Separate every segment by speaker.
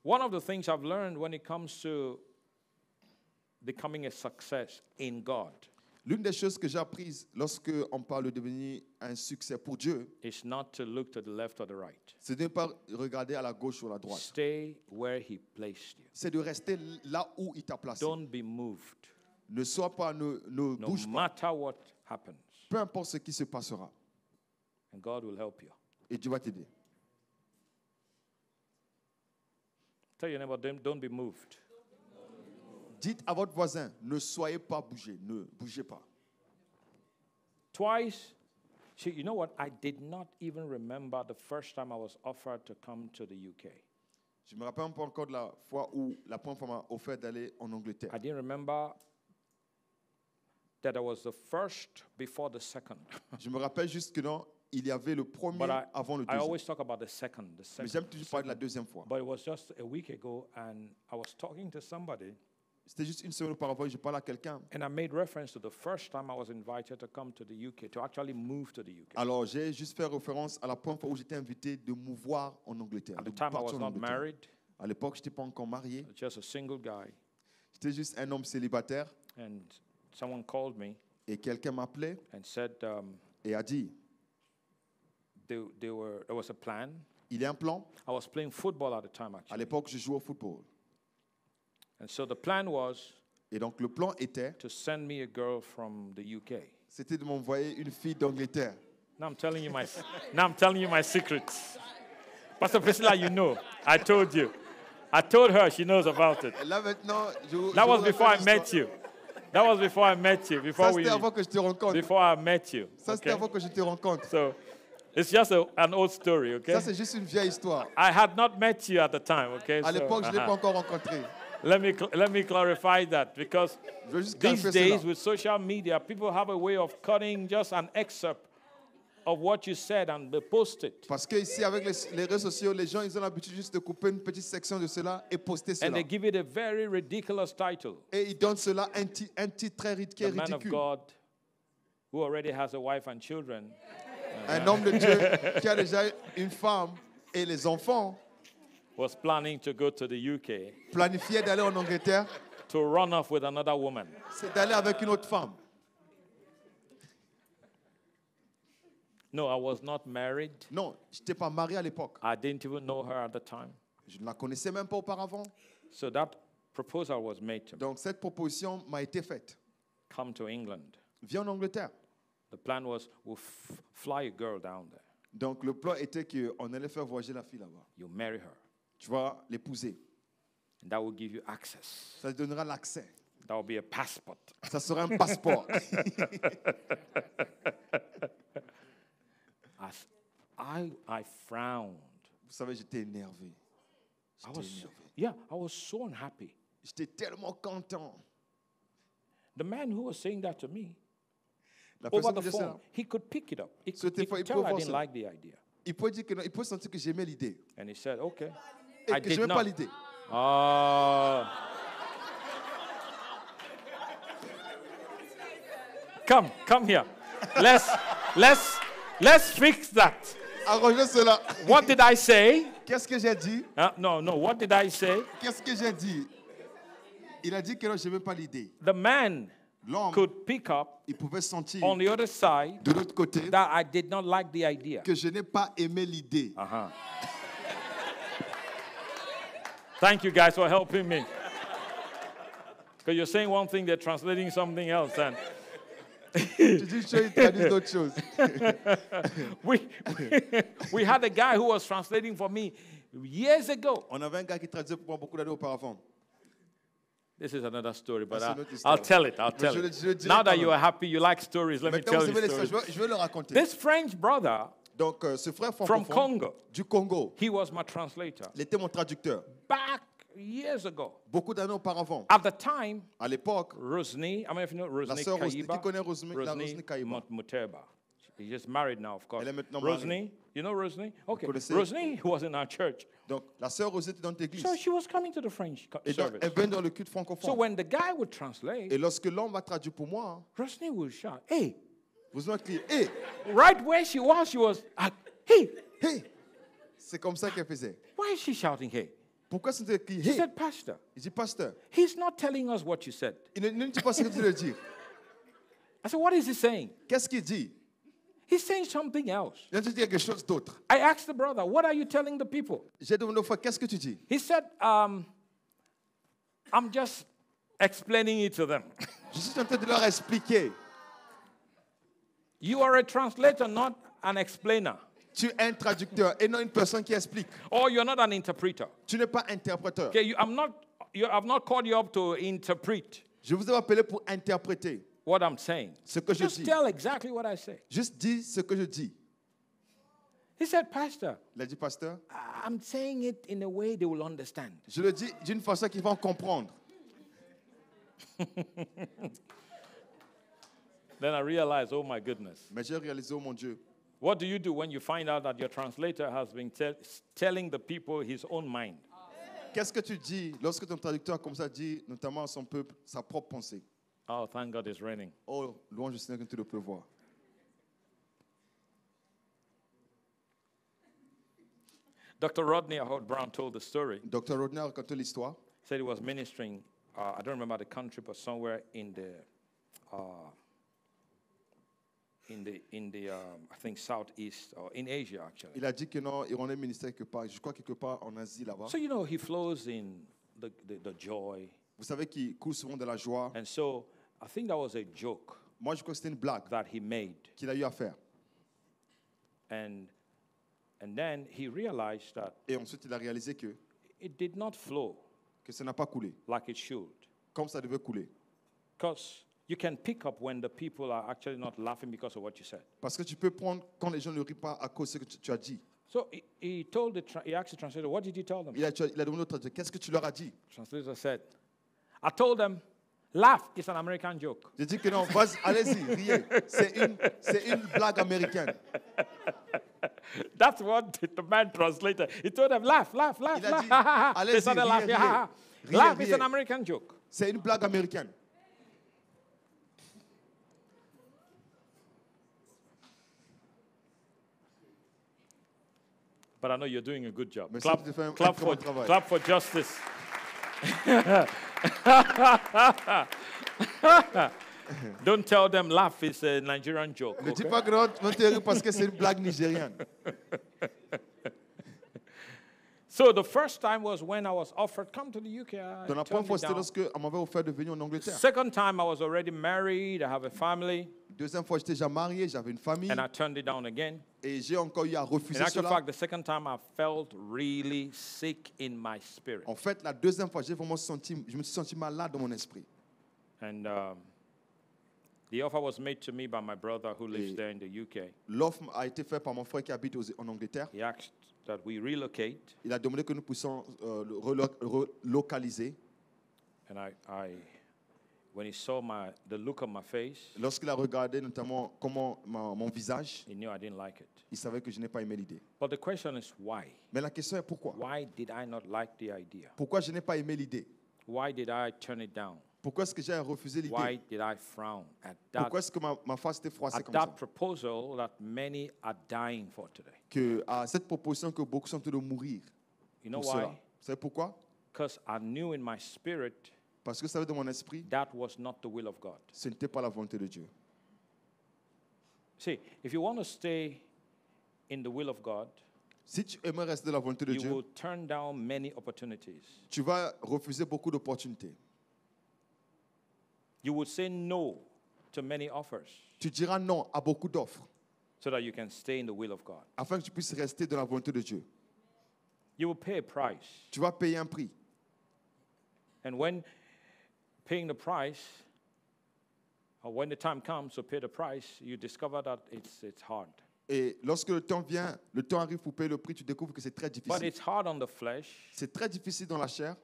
Speaker 1: One of the things I've learned when it comes to becoming a success in God
Speaker 2: L'une des choses que j'ai apprises lorsque on parle de devenir un succès pour Dieu,
Speaker 1: is not to look to the left or the right.
Speaker 2: c'est de ne pas regarder à la gauche ou à la droite.
Speaker 1: Stay where He placed you.
Speaker 2: C'est de rester là où il t'a placé.
Speaker 1: Don't be moved,
Speaker 2: Ne sois pas, ne
Speaker 1: no
Speaker 2: bouge pas.
Speaker 1: matter what happens.
Speaker 2: Peu importe ce qui se passera.
Speaker 1: And God will help you.
Speaker 2: Et Dieu va t'aider.
Speaker 1: Tell your neighbor, don't be moved.
Speaker 2: Dites à votre voisin, ne soyez pas bougé, ne bougez pas.
Speaker 1: Twice, see, you know what? I did not even remember the first time I was offered to come to the UK.
Speaker 2: Je me rappelle pas encore de la fois où la première fois m'a offert d'aller en Angleterre.
Speaker 1: I didn't remember that I was the first before the second.
Speaker 2: Je me rappelle juste que non, il y avait le premier
Speaker 1: But
Speaker 2: avant le
Speaker 1: I
Speaker 2: deuxième.
Speaker 1: always talk about the second.
Speaker 2: Mais j'aime toujours parler de la deuxième fois.
Speaker 1: But it was just a week ago, and I was talking to somebody,
Speaker 2: C'était juste une semaine auparavant, je parlais à quelqu'un.
Speaker 1: and I made reference to the first time I was invited to come to the UK, to actually move to the UK.
Speaker 2: Alors, j'ai juste fait référence à la première fois où j'étais invité de mouvoir en Angleterre.
Speaker 1: At
Speaker 2: de
Speaker 1: the time, I
Speaker 2: partir
Speaker 1: was
Speaker 2: en
Speaker 1: not
Speaker 2: Angleterre.
Speaker 1: married,
Speaker 2: À l'époque, je n'étais pas encore marié.
Speaker 1: just a single guy,
Speaker 2: J'étais juste un homme célibataire.
Speaker 1: and someone called me
Speaker 2: Et quelqu'un m'appelait
Speaker 1: and said
Speaker 2: et a dit,
Speaker 1: there was a plan.
Speaker 2: il y a un plan.
Speaker 1: I was playing football at the time,
Speaker 2: À
Speaker 1: actually.
Speaker 2: l'époque, je jouais au football.
Speaker 1: And so the plan was
Speaker 2: Et donc, le plan était,
Speaker 1: to send me a girl from the UK.
Speaker 2: c'était de m'envoyer une fille d'Angleterre.
Speaker 1: Now I'm telling you my secrets. Pastor Priscilla, you know. I told you. I told her, she knows about it.
Speaker 2: Et là, maintenant,
Speaker 1: That was
Speaker 2: vous
Speaker 1: before I
Speaker 2: raconte
Speaker 1: met
Speaker 2: l'histoire.
Speaker 1: you. That was before I met you.
Speaker 2: Ça, c'était avant que je te rencontre.
Speaker 1: Before I met you.
Speaker 2: Ça, c'était
Speaker 1: Okay?
Speaker 2: avant que je te rencontre.
Speaker 1: So it's just an old story, okay?
Speaker 2: Ça, c'est juste une vieille histoire.
Speaker 1: I had not met you at the time, okay?
Speaker 2: À
Speaker 1: So,
Speaker 2: l'époque, je ne l'ai pas encore rencontré.
Speaker 1: let me clarify that, because
Speaker 2: Je veux juste
Speaker 1: these
Speaker 2: clarifier
Speaker 1: days
Speaker 2: cela.
Speaker 1: with social media, people have a way of cutting just an excerpt of what you said and they post it.
Speaker 2: Parce que ici, avec les réseaux sociaux, les gens, ils ont l'habitude juste de couper une petite section de cela et poster
Speaker 1: And
Speaker 2: cela.
Speaker 1: they give it a very ridiculous title.
Speaker 2: Et ils donnent cela un titre très qui est
Speaker 1: The man of
Speaker 2: ridicule.
Speaker 1: God who already has a wife and children
Speaker 2: Un homme de Dieu qui a déjà une femme et les enfants
Speaker 1: was planning to go to the UK
Speaker 2: planifiait d'aller en Angleterre,
Speaker 1: to run off with another woman.
Speaker 2: c'est d'aller avec une autre femme.
Speaker 1: No, I was not married.
Speaker 2: Non, je n'étais pas marié à l'époque.
Speaker 1: I didn't even know her at the time.
Speaker 2: Je ne la connaissais même pas auparavant.
Speaker 1: So that proposal was made to me.
Speaker 2: Donc cette proposition m'a été faite.
Speaker 1: Come to England.
Speaker 2: Viens en Angleterre.
Speaker 1: The plan was we'll fly a girl down there.
Speaker 2: Donc le plan était qu'on allait faire voyager la fille là-bas.
Speaker 1: You marry her.
Speaker 2: Tu vas l'épouser.
Speaker 1: And that will give you access.
Speaker 2: Ça te donnera l'accès.
Speaker 1: That will be a passport.
Speaker 2: Ça sera un passeport.
Speaker 1: As I frowned.
Speaker 2: Vous savez, j'étais énervé.
Speaker 1: I
Speaker 2: J'étais
Speaker 1: was so unhappy.
Speaker 2: J'étais tellement content.
Speaker 1: The man who was saying that to me
Speaker 2: La
Speaker 1: over
Speaker 2: personne
Speaker 1: the
Speaker 2: qui disait ça,
Speaker 1: phone, he could pick it up. He
Speaker 2: So
Speaker 1: could, he
Speaker 2: des fois,
Speaker 1: could
Speaker 2: il
Speaker 1: tell
Speaker 2: peut
Speaker 1: I
Speaker 2: voir
Speaker 1: didn't
Speaker 2: ça.
Speaker 1: like the idea.
Speaker 2: il peut dire que non, il peut sentir que j'aimais l'idée.
Speaker 1: And he said, okay.
Speaker 2: Et
Speaker 1: I
Speaker 2: que
Speaker 1: did
Speaker 2: j'aimais pas
Speaker 1: not.
Speaker 2: l'idée.
Speaker 1: Come here. Let's fix that.
Speaker 2: Arrangez cela.
Speaker 1: What did I say?
Speaker 2: Qu'est-ce que j'ai dit?
Speaker 1: No. What did I say?
Speaker 2: Qu'est-ce que j'ai dit? Il a dit que non, j'aimais pas l'idée.
Speaker 1: The man
Speaker 2: L'homme,
Speaker 1: could pick up
Speaker 2: il pouvait sentir
Speaker 1: on the other side
Speaker 2: de l'autre côté
Speaker 1: that I did not like the idea.
Speaker 2: que je n'ai pas aimé l'idée.
Speaker 1: Thank you guys for helping me. Because you're saying one thing, they're translating something else. And
Speaker 2: Tu dis une chose, il traduit d'autres choses.
Speaker 1: we had a guy who was translating for me years ago.
Speaker 2: On avait un gars qui traduisait pour moi beaucoup d'années auparavant.
Speaker 1: This is another story, but
Speaker 2: That's another
Speaker 1: I'll
Speaker 2: story.
Speaker 1: tell it. I'll
Speaker 2: Mais
Speaker 1: tell
Speaker 2: je le
Speaker 1: it.
Speaker 2: dirai
Speaker 1: Now that
Speaker 2: quand
Speaker 1: you
Speaker 2: même.
Speaker 1: are happy, you like stories, let me
Speaker 2: Maintenant,
Speaker 1: tell
Speaker 2: vous
Speaker 1: you
Speaker 2: savez les
Speaker 1: stories.
Speaker 2: je veux le raconter.
Speaker 1: This French brother
Speaker 2: Donc, ce frère
Speaker 1: from
Speaker 2: francophone
Speaker 1: Congo,
Speaker 2: du Congo,
Speaker 1: he was my translator
Speaker 2: il était mon traducteur.
Speaker 1: back years ago.
Speaker 2: Beaucoup d'années auparavant.
Speaker 1: At the time,
Speaker 2: À l'époque,
Speaker 1: Rosny, I mean, if you know
Speaker 2: la
Speaker 1: Rosny
Speaker 2: sœur Rosny,
Speaker 1: Kaiba,
Speaker 2: qui connaît Rosny Kaiba?
Speaker 1: Muterba. He's just married now, of course.
Speaker 2: Elle est maintenant
Speaker 1: Rosny, you know Rosny? Okay.
Speaker 2: connaissez?
Speaker 1: Rosny was in our church.
Speaker 2: Donc, la sœur Rosny était dans notre église.
Speaker 1: So she was coming to the French
Speaker 2: Et donc,
Speaker 1: service.
Speaker 2: elle vient dans le culte
Speaker 1: So
Speaker 2: francophone.
Speaker 1: when the guy would translate,
Speaker 2: Et lorsque l'homme va traduire pour moi,
Speaker 1: Rosny would shout, hey,
Speaker 2: vous allez crier, hé,
Speaker 1: right where she was, hey,
Speaker 2: hé. C'est comme ça qu'elle faisait.
Speaker 1: why is she shouting hey?
Speaker 2: Pourquoi c'est écrit
Speaker 1: He
Speaker 2: hey?
Speaker 1: said, Pastor,
Speaker 2: Il dit, pasteur,
Speaker 1: he's not telling us what you said.
Speaker 2: il ne dit pas ce que tu veux dire.
Speaker 1: I said, what is he saying?
Speaker 2: Qu'est-ce qu'il dit?
Speaker 1: He's saying something else.
Speaker 2: Il a dit quelque chose d'autre.
Speaker 1: I asked the brother, what are you telling the people?
Speaker 2: J'ai demandé au frère, qu'est-ce que tu dis?
Speaker 1: He said, I'm just explaining it to them.
Speaker 2: Je suis en train de leur expliquer.
Speaker 1: You are a translator, not an explainer.
Speaker 2: Tu es un traducteur et non une personne qui explique.
Speaker 1: Or you're not an interpreter.
Speaker 2: Tu n'es pas interpréteur.
Speaker 1: Okay, I've not called you up to interpret
Speaker 2: Je vous ai appelé pour interpréter
Speaker 1: what I'm saying.
Speaker 2: ce que je
Speaker 1: Just
Speaker 2: dis.
Speaker 1: tell exactly what I say.
Speaker 2: Juste dis ce que je dis.
Speaker 1: He said, Pastor,
Speaker 2: Il a dit, pasteur,
Speaker 1: I'm saying it in a way they will understand.
Speaker 2: je le dis d'une façon qu'ils vont comprendre.
Speaker 1: Then I realized, oh my goodness.
Speaker 2: Mais j'ai réalisé, oh mon Dieu,
Speaker 1: What do you do when you find out that your translator has been telling the people his own mind?
Speaker 2: qu'est-ce que tu dis lorsque ton traducteur comme ça dit, notamment à son peuple, sa propre pensée?
Speaker 1: Oh, thank God it's raining.
Speaker 2: Oh, louange du Seigneur que tu le peux voir.
Speaker 1: Dr. Rodney Howard Brown told the story.
Speaker 2: Dr. Rodney a raconté l'histoire.
Speaker 1: Said he was ministering, I don't remember the country, but somewhere in the I think southeast or in Asia actually.
Speaker 2: Il a dit que non, il rendait ministère quelque part, je crois quelque part en Asie là-bas.
Speaker 1: So he flows in the joy,
Speaker 2: Vous savez qu'il coule souvent de la joie.
Speaker 1: and so I think that was a joke
Speaker 2: Moi, je crois que c'était une blague
Speaker 1: that he made,
Speaker 2: qu'il a eu à faire.
Speaker 1: and then he realized that
Speaker 2: Et ensuite, il a réalisé
Speaker 1: it did not flow
Speaker 2: que ça n'a pas coulé,
Speaker 1: like it should,
Speaker 2: comme ça devait couler.
Speaker 1: because you can pick up when the people are actually not laughing because of what you said.
Speaker 2: Parce que tu peux prendre quand les gens ne rient pas à cause de ce que tu as dit.
Speaker 1: So he asked the translator, what did you tell them?
Speaker 2: Il a demandé au traducteur, qu'est-ce que tu leur as dit?
Speaker 1: The translator said, I told them, laugh, it's an American joke.
Speaker 2: J'ai dit que non, vas-y, allez-y, riez. C'est une blague américaine.
Speaker 1: That's what the man translated. He told them, laugh, laugh, laugh,
Speaker 2: Il a
Speaker 1: laugh.
Speaker 2: dit,
Speaker 1: Ha, ha, ha. They
Speaker 2: allez-y,
Speaker 1: started
Speaker 2: riez,
Speaker 1: laughing. Ha, ha, ha.
Speaker 2: riez.
Speaker 1: Laugh,
Speaker 2: Riez,
Speaker 1: it's an
Speaker 2: riez.
Speaker 1: American joke.
Speaker 2: C'est une blague américaine.
Speaker 1: But I know you're doing a good job.
Speaker 2: Mais
Speaker 1: Clap,
Speaker 2: ça, tu fais un
Speaker 1: clap,
Speaker 2: très
Speaker 1: for,
Speaker 2: bon travail.
Speaker 1: clap for justice. Don't tell them laugh, it's a Nigerian joke.
Speaker 2: Ne dis
Speaker 1: Okay?
Speaker 2: pas que non, tu te ris parce que c'est une blague nigériane.
Speaker 1: So the first time was when I was offered, come to the UK. I
Speaker 2: Donc la
Speaker 1: turned
Speaker 2: première fois,
Speaker 1: it
Speaker 2: c'était
Speaker 1: down.
Speaker 2: lorsque on m'avait offert de venir en Angleterre.
Speaker 1: Second time, I was already married. I have a family.
Speaker 2: Deuxième fois, j'étais déjà marié, j'avais une famille.
Speaker 1: And I turned it down again.
Speaker 2: Et j'ai encore eu à
Speaker 1: In
Speaker 2: refuser
Speaker 1: actual
Speaker 2: cela.
Speaker 1: fact, the second time I felt really sick in my spirit.
Speaker 2: En fait, la deuxième fois, je me suis senti malade dans mon esprit.
Speaker 1: And the offer was made to me by my brother who lives
Speaker 2: Et-
Speaker 1: there in the UK.
Speaker 2: L'offre a été faite par mon frère qui habite en Angleterre.
Speaker 1: He asked that we relocate.
Speaker 2: Il a demandé que nous puissions le relocaliser.
Speaker 1: And when he saw the look on my face,
Speaker 2: Lorsqu'il a regardé notamment comment mon visage,
Speaker 1: he knew I didn't like it.
Speaker 2: il savait que je n'ai pas aimé l'idée.
Speaker 1: But the question is why?
Speaker 2: Mais la question est pourquoi?
Speaker 1: Why did I not like the idea?
Speaker 2: Pourquoi je n'ai pas aimé l'idée?
Speaker 1: Why did I turn it down?
Speaker 2: Pourquoi est-ce que j'ai refusé
Speaker 1: Why
Speaker 2: l'idée?
Speaker 1: did I frown at that,
Speaker 2: Pourquoi est-ce que ma face était froissée
Speaker 1: at
Speaker 2: comme
Speaker 1: that
Speaker 2: ça?
Speaker 1: proposal that many are dying for today?
Speaker 2: Que à cette proposition que beaucoup sont en train de mourir.
Speaker 1: You know
Speaker 2: Pour cela.
Speaker 1: why?
Speaker 2: Vous savez pourquoi?
Speaker 1: Because I knew in my spirit
Speaker 2: Parce que vous savez, dans mon esprit,
Speaker 1: that was not the will of God.
Speaker 2: ce n'était pas la volonté de Dieu.
Speaker 1: See, if you want to stay in the will of God,
Speaker 2: Si tu aimerais rester dans la volonté de
Speaker 1: you
Speaker 2: Dieu,
Speaker 1: will turn down many opportunities.
Speaker 2: tu vas refuser beaucoup d'opportunités.
Speaker 1: You would say no to many offers
Speaker 2: Tu diras non à beaucoup d'offres
Speaker 1: so that you can stay in the will of God.
Speaker 2: afin que tu puisses rester dans la volonté de Dieu.
Speaker 1: You will pay a price.
Speaker 2: Tu vas payer un prix.
Speaker 1: And when paying the price, or when the time comes to pay the price, you discover that it's hard.
Speaker 2: Et lorsque le temps vient, le temps arrive pour payer le prix, tu découvres que c'est très
Speaker 1: But
Speaker 2: difficile.
Speaker 1: it's hard on the flesh,
Speaker 2: C'est très difficile dans la chair,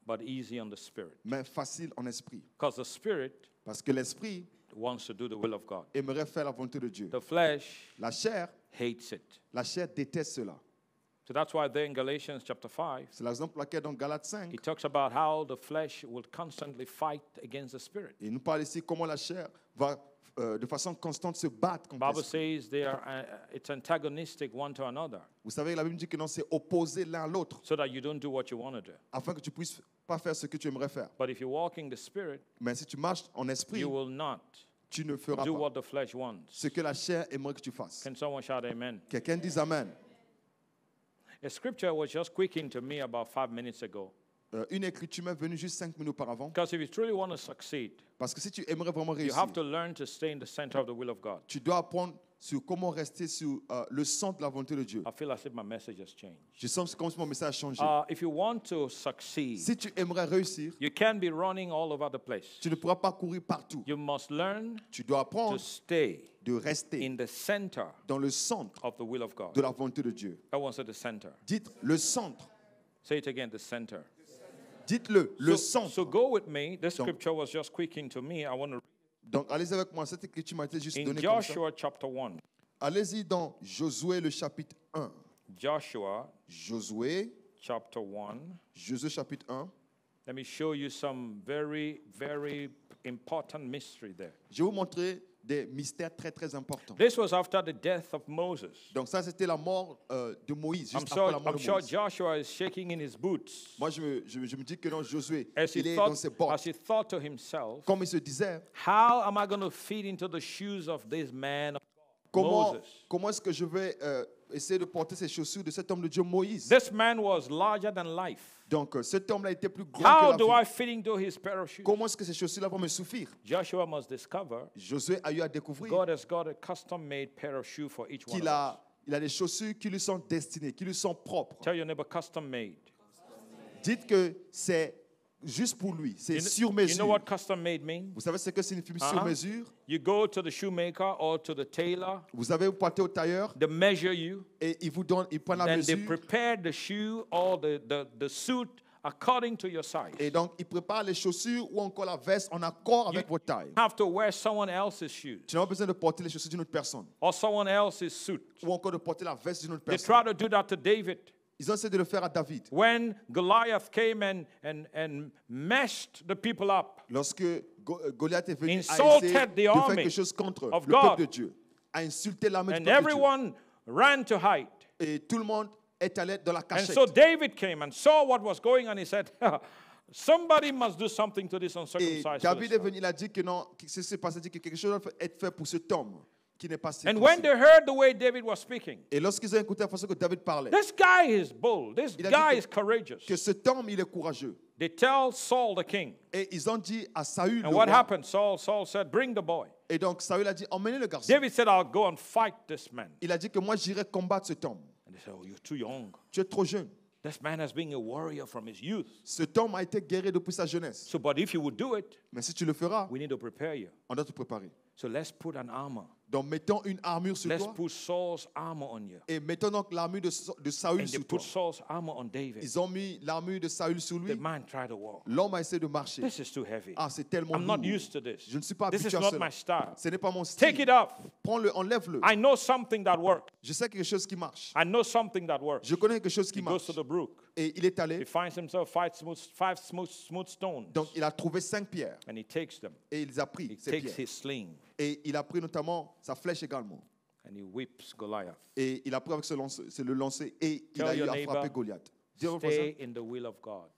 Speaker 1: but easy on the spirit.
Speaker 2: mais facile en esprit.
Speaker 1: Because the spirit
Speaker 2: Parce que l'esprit
Speaker 1: wants to do the will of God.
Speaker 2: aimerait faire la volonté de Dieu.
Speaker 1: The flesh
Speaker 2: La chair
Speaker 1: hates it.
Speaker 2: déteste cela.
Speaker 1: So that's why there in Galatians chapter 5,
Speaker 2: C'est la raison pour laquelle dans Galates 5,
Speaker 1: it talks about how the flesh will constantly fight against the spirit.
Speaker 2: il nous parle ici comment la chair va de façon constante se battre
Speaker 1: The
Speaker 2: contre
Speaker 1: Bible
Speaker 2: l'esprit.
Speaker 1: says they are it's antagonistic one to another,
Speaker 2: Vous savez, la Bible dit que non, c'est opposé l'un à l'autre,
Speaker 1: so that you don't do what you want to do.
Speaker 2: afin que tu puisses pas faire ce que tu aimerais faire.
Speaker 1: But if you walk in the spirit,
Speaker 2: Mais si tu marches en esprit,
Speaker 1: you will not
Speaker 2: tu ne feras
Speaker 1: do
Speaker 2: pas
Speaker 1: what the flesh wants.
Speaker 2: ce que la chair aimerait que tu fasses.
Speaker 1: Can someone shout amen?
Speaker 2: Quelqu'un dise Amen.
Speaker 1: A scripture was just quicking to me about 5 minutes ago.
Speaker 2: Une écriture m'est venue juste 5 minutes auparavant.
Speaker 1: Because if you truly want to succeed,
Speaker 2: Parce que si tu aimerais vraiment
Speaker 1: you
Speaker 2: réussir,
Speaker 1: have to learn to stay in the center of the will of God.
Speaker 2: tu dois apprendre sur comment rester sur le centre de la volonté de Dieu.
Speaker 1: I feel as if my message has changed.
Speaker 2: Je sens comme si mon message a changé.
Speaker 1: If you want to succeed,
Speaker 2: Si tu aimerais réussir,
Speaker 1: you can't be running all over the place.
Speaker 2: tu ne pourras pas courir partout.
Speaker 1: You must learn
Speaker 2: Tu dois
Speaker 1: to
Speaker 2: apprendre
Speaker 1: stay
Speaker 2: de rester
Speaker 1: in the center
Speaker 2: dans le centre
Speaker 1: of the will of God.
Speaker 2: de la volonté de Dieu.
Speaker 1: Everyone say the center.
Speaker 2: Dites le centre.
Speaker 1: Say it again, the center.
Speaker 2: Dites-le, le
Speaker 1: So
Speaker 2: centre.
Speaker 1: go with me. This scripture was just quicking to me. I want to
Speaker 2: Donc allez avec moi, cette écriture m'a été juste
Speaker 1: in
Speaker 2: donnée comme ça.
Speaker 1: Joshua chapter 1.
Speaker 2: Allez-y dans Josué le chapitre 1.
Speaker 1: Joshua
Speaker 2: Josué,
Speaker 1: chapter 1.
Speaker 2: Josué chapitre 1.
Speaker 1: Let me show you some very, very important mystery there.
Speaker 2: Je vais vous montrer des mystères très très importants.
Speaker 1: This was after the death of Moses.
Speaker 2: Donc ça c'était la mort de Moïse,
Speaker 1: I'm
Speaker 2: juste après la mort
Speaker 1: I'm
Speaker 2: de
Speaker 1: sure
Speaker 2: Moïse.
Speaker 1: Joshua is shaking in his boots
Speaker 2: Moi je me dis que non, Josué,
Speaker 1: as
Speaker 2: il est dans ses bottes.
Speaker 1: he thought to himself,
Speaker 2: Comme il se disait,
Speaker 1: how am I going to fit into the shoes of this man,
Speaker 2: comment
Speaker 1: Moses?
Speaker 2: est-ce que je vais essayer de porter ces chaussures de cet homme de Dieu Moïse?
Speaker 1: This man was larger than life.
Speaker 2: Donc cet homme-là était plus grand
Speaker 1: How
Speaker 2: que
Speaker 1: do
Speaker 2: la
Speaker 1: I
Speaker 2: vie.
Speaker 1: fit into his pair of shoes?
Speaker 2: Comment est-ce que ces chaussures-là vont me suffire?
Speaker 1: Joshua must discover
Speaker 2: Josué a eu à découvrir
Speaker 1: God has got a custom-made pair of shoes for each one of
Speaker 2: qu'il
Speaker 1: us.
Speaker 2: il a des chaussures qui lui sont destinées, qui lui sont propres.
Speaker 1: Tell your neighbor, custom-made.
Speaker 2: Dites que c'est juste pour lui, c'est sur
Speaker 1: You
Speaker 2: mesure.
Speaker 1: know what custom-made means?
Speaker 2: Vous savez ce que signifie sur mesure?
Speaker 1: You go to the shoemaker or to the tailor,
Speaker 2: Vous partez au tailleur
Speaker 1: they measure you,
Speaker 2: et il vous donne, il prend la
Speaker 1: then they
Speaker 2: mesure
Speaker 1: prepare the shoe or the suit according to your size.
Speaker 2: et donc il prépare les chaussures ou encore la veste en accord avec votre taille.
Speaker 1: You have to wear someone else's shoes
Speaker 2: Tu n'as pas besoin de porter les chaussures d'une autre personne
Speaker 1: or someone else's suit.
Speaker 2: ou encore de porter la veste d'une autre
Speaker 1: They
Speaker 2: personne.
Speaker 1: try to do that to David.
Speaker 2: Ils ont essayé de le faire à David.
Speaker 1: When Goliath came and messed the people up,
Speaker 2: Lorsque Goliath est venu à
Speaker 1: Insulted
Speaker 2: essayer
Speaker 1: the
Speaker 2: de faire
Speaker 1: army
Speaker 2: quelque chose contre
Speaker 1: of
Speaker 2: le
Speaker 1: God.
Speaker 2: peuple de Dieu, a insulté l'armée du
Speaker 1: and
Speaker 2: peuple de Dieu.
Speaker 1: everyone ran to hide.
Speaker 2: Et tout le monde est allé dans la
Speaker 1: And
Speaker 2: cachette.
Speaker 1: so David came and saw what was going on. He said, somebody must do something to this
Speaker 2: Et
Speaker 1: uncircumcised
Speaker 2: David est
Speaker 1: Philistine.
Speaker 2: venu, il a dit que non, que ce qui s'est passé, dit que quelque chose doit être fait pour cet homme qui n'est pas
Speaker 1: And when
Speaker 2: circoncis.
Speaker 1: they heard the way David was speaking,
Speaker 2: Et lorsqu'ils ont écouté la façon que David parlait,
Speaker 1: this guy is bold. This
Speaker 2: Il a
Speaker 1: guy
Speaker 2: dit
Speaker 1: is courageous.
Speaker 2: que cet homme, il est courageux.
Speaker 1: They tell Saul the king.
Speaker 2: Et ils ont dit à Saül,
Speaker 1: And
Speaker 2: le
Speaker 1: what
Speaker 2: roi,
Speaker 1: happened? Saul said, bring the boy.
Speaker 2: et donc Saül a dit, emmenez le garçon.
Speaker 1: David said, I'll go and fight this man.
Speaker 2: Il a dit que moi, j'irai combattre cet homme.
Speaker 1: And they said, oh, you're too young.
Speaker 2: Tu es trop jeune.
Speaker 1: This man has been a warrior from his youth.
Speaker 2: Cet homme a été guéri depuis sa jeunesse.
Speaker 1: So, but if you would do it,
Speaker 2: Mais si tu le feras,
Speaker 1: we need to prepare you.
Speaker 2: on doit te préparer.
Speaker 1: So let's put an armor.
Speaker 2: Donc mettons une armure sur
Speaker 1: Let's
Speaker 2: toi
Speaker 1: put Saul's armor on you.
Speaker 2: et mettons donc l'armure de Saül
Speaker 1: And they
Speaker 2: sur toi.
Speaker 1: put Saul's armor on David.
Speaker 2: Ils ont mis l'armure de Saül sur
Speaker 1: The
Speaker 2: lui.
Speaker 1: man tried to walk.
Speaker 2: L'homme a essayé de marcher.
Speaker 1: This is too heavy.
Speaker 2: Ah, c'est tellement
Speaker 1: I'm not
Speaker 2: lourd.
Speaker 1: used to this.
Speaker 2: Je ne suis pas
Speaker 1: This is
Speaker 2: habitué à
Speaker 1: not
Speaker 2: cela.
Speaker 1: my style.
Speaker 2: Ce n'est pas mon
Speaker 1: Take
Speaker 2: style.
Speaker 1: it off.
Speaker 2: Prends-le, enlève-le.
Speaker 1: I know something that works.
Speaker 2: Je sais quelque chose qui marche.
Speaker 1: I know something that works.
Speaker 2: Je connais quelque chose qui
Speaker 1: He goes
Speaker 2: marche.
Speaker 1: to the brook.
Speaker 2: Et il est
Speaker 1: He
Speaker 2: allé.
Speaker 1: finds himself five smooth stones.
Speaker 2: Donc il a trouvé 5 pierres.
Speaker 1: And he takes them.
Speaker 2: Et il a pris
Speaker 1: He
Speaker 2: ces
Speaker 1: takes
Speaker 2: pierres.
Speaker 1: his sling.
Speaker 2: Et il a pris notamment sa flèche également.
Speaker 1: And he whips Goliath.
Speaker 2: Et il a pris avec c'est le lancer et il
Speaker 1: Tell
Speaker 2: a eu
Speaker 1: your
Speaker 2: à
Speaker 1: neighbor,
Speaker 2: frapper Goliath. Dis à votre voisin,
Speaker 1: Stay in the will of God.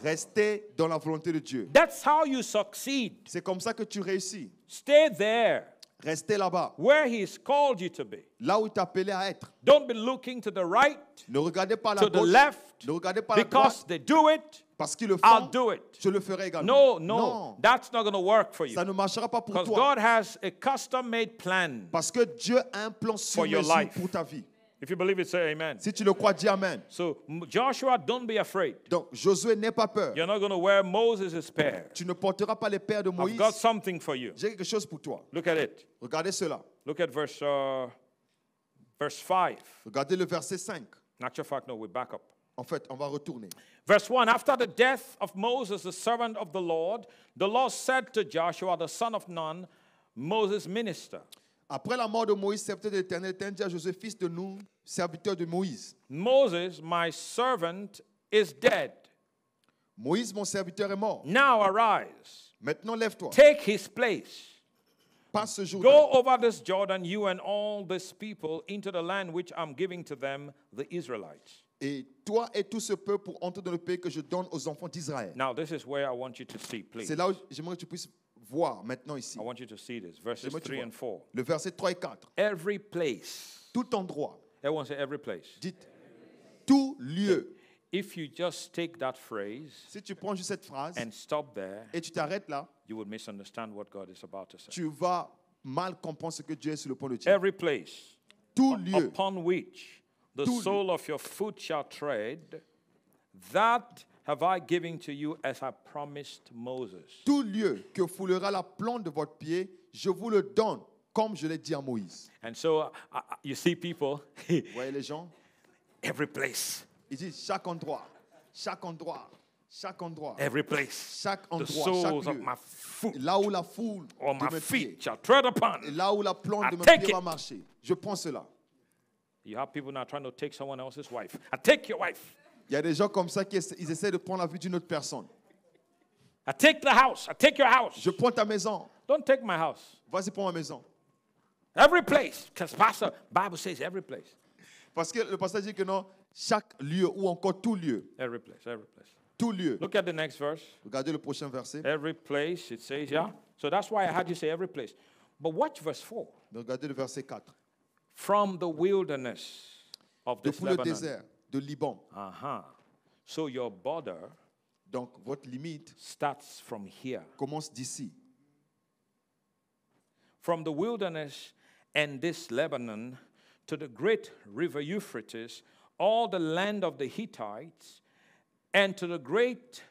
Speaker 2: restez dans la volonté de Dieu.
Speaker 1: That's how you succeed.
Speaker 2: C'est comme ça que tu réussis.
Speaker 1: Stay there
Speaker 2: Restez là-bas,
Speaker 1: where He's called you to be.
Speaker 2: là où il t'a appelé à être.
Speaker 1: Don't be looking to the right,
Speaker 2: Ne regardez pas à la
Speaker 1: to the
Speaker 2: gauche,
Speaker 1: left,
Speaker 2: ne regardez pas à la
Speaker 1: because
Speaker 2: droite,
Speaker 1: they do it,
Speaker 2: parce qu'ils le
Speaker 1: I'll
Speaker 2: font,
Speaker 1: do it.
Speaker 2: je le ferai également.
Speaker 1: No, that's not going to work for you.
Speaker 2: Ça ne marchera pas pour
Speaker 1: Because
Speaker 2: toi.
Speaker 1: God has a custom-made plan.
Speaker 2: Parce que Dieu a un plan sur
Speaker 1: For your
Speaker 2: mesure
Speaker 1: life.
Speaker 2: pour ta vie.
Speaker 1: If you believe it, say amen.
Speaker 2: Si tu le crois, dis Amen.
Speaker 1: So, Joshua, don't be afraid.
Speaker 2: Donc, Josué, n'aie pas peur.
Speaker 1: You're not going to wear Moses' pair.
Speaker 2: Tu ne porteras pas les pères de
Speaker 1: I've
Speaker 2: Moïse.
Speaker 1: got something for you.
Speaker 2: J'ai quelque chose pour toi.
Speaker 1: Look at it.
Speaker 2: Regardez cela.
Speaker 1: Look at verse 5.
Speaker 2: Regardez le verset 5.
Speaker 1: In actual fact, no, we back up.
Speaker 2: En fait, on va retourner.
Speaker 1: Verse 1, after the death of Moses, the servant of the Lord said to Joshua, the son of Nun, Moses' minister.
Speaker 2: Après la mort de Moïse, serviteur de l'Éternel, l'Éternel dit à Josué, fils de Nun, serviteur de Moïse.
Speaker 1: Moses, my servant, is dead.
Speaker 2: Moïse, mon serviteur, est mort.
Speaker 1: Now arise,
Speaker 2: Maintenant, lève-toi.
Speaker 1: take his place.
Speaker 2: Passe ce jour.
Speaker 1: Go over this Jordan, you and all this people, into the land which I'm giving to them, the Israelites.
Speaker 2: Et toi et tout ce peuple pour entrer dans le pays que je donne aux enfants d'Israël.
Speaker 1: Now, this is where I want you to see, please.
Speaker 2: C'est là où j'aimerais que tu puisses voir maintenant ici.
Speaker 1: I want you to see this, verses
Speaker 2: J'aimerais que tu
Speaker 1: 3
Speaker 2: vois.
Speaker 1: and 4.
Speaker 2: Le verset 3 et 4.
Speaker 1: Every place.
Speaker 2: Tout endroit.
Speaker 1: Everyone say every place.
Speaker 2: Dites tout lieu.
Speaker 1: If you just take that phrase
Speaker 2: Si tu prends juste cette phrase
Speaker 1: and stop there,
Speaker 2: et tu t'arrêtes là,
Speaker 1: you would misunderstand what God is about to say.
Speaker 2: tu vas mal comprendre ce que Dieu est sur le point de dire.
Speaker 1: Every place
Speaker 2: Tout lieu.
Speaker 1: upon which the
Speaker 2: Tout lieu.
Speaker 1: sole of your foot shall tread, that have I given to you as I promised Moses.
Speaker 2: Tout lieu que foulera la plante de votre pied, je vous le donne, comme je l'ai dit à Moïse.
Speaker 1: And so you see people,
Speaker 2: Vous voyez les gens?
Speaker 1: every place,
Speaker 2: Ils disent chaque endroit, chaque endroit, chaque endroit,
Speaker 1: every place,
Speaker 2: chaque
Speaker 1: the
Speaker 2: endroit,
Speaker 1: soles
Speaker 2: chaque
Speaker 1: of
Speaker 2: lieu.
Speaker 1: my foot
Speaker 2: Là où la foule
Speaker 1: or
Speaker 2: de
Speaker 1: my
Speaker 2: mes pieds,
Speaker 1: feet shall tread
Speaker 2: et
Speaker 1: upon.
Speaker 2: là où la plante
Speaker 1: I
Speaker 2: de mes
Speaker 1: take
Speaker 2: pieds
Speaker 1: it.
Speaker 2: va marcher. Je prends cela.
Speaker 1: You have people now trying to take someone else's wife. I take your wife.
Speaker 2: Il y a des gens comme ça qui ils essaient de prendre la vie d'une autre personne.
Speaker 1: I take the house. I take your house.
Speaker 2: Je prends ta maison.
Speaker 1: Don't take my house.
Speaker 2: Vas-y, prends ma maison.
Speaker 1: Every place. Because Pastor, Bible says every place.
Speaker 2: Parce que le pasteur dit que non, chaque lieu ou encore tout lieu.
Speaker 1: Every place. Every place.
Speaker 2: Tout lieu.
Speaker 1: Look at the next verse.
Speaker 2: Regardez le prochain verset.
Speaker 1: Every place, it says, yeah. So that's why I had you say every place. But watch verse 4.
Speaker 2: Donc, regardez le verset 4.
Speaker 1: From the wilderness of this
Speaker 2: Depuis le
Speaker 1: Lebanon.
Speaker 2: désert de Liban.
Speaker 1: Uh-huh. So your border
Speaker 2: Donc, votre limite
Speaker 1: starts from here.
Speaker 2: commence d'ici.
Speaker 1: From the wilderness and this Lebanon to the great river Euphrates, all the land of the Hittites, and to the great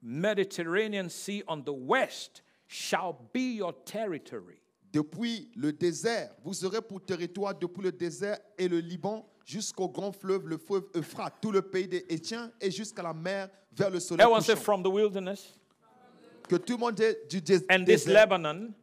Speaker 1: Mediterranean Sea on the west shall be your territory.
Speaker 2: Depuis le désert, vous aurez pour territoire depuis le désert et le Liban jusqu'au grand fleuve, le fleuve Euphrate, tout le pays des Hétiens et jusqu'à la mer vers le soleil
Speaker 1: Everyone say
Speaker 2: couchant.
Speaker 1: from the wilderness
Speaker 2: Que tout le monde dise du
Speaker 1: and this
Speaker 2: désert
Speaker 1: Lebanon.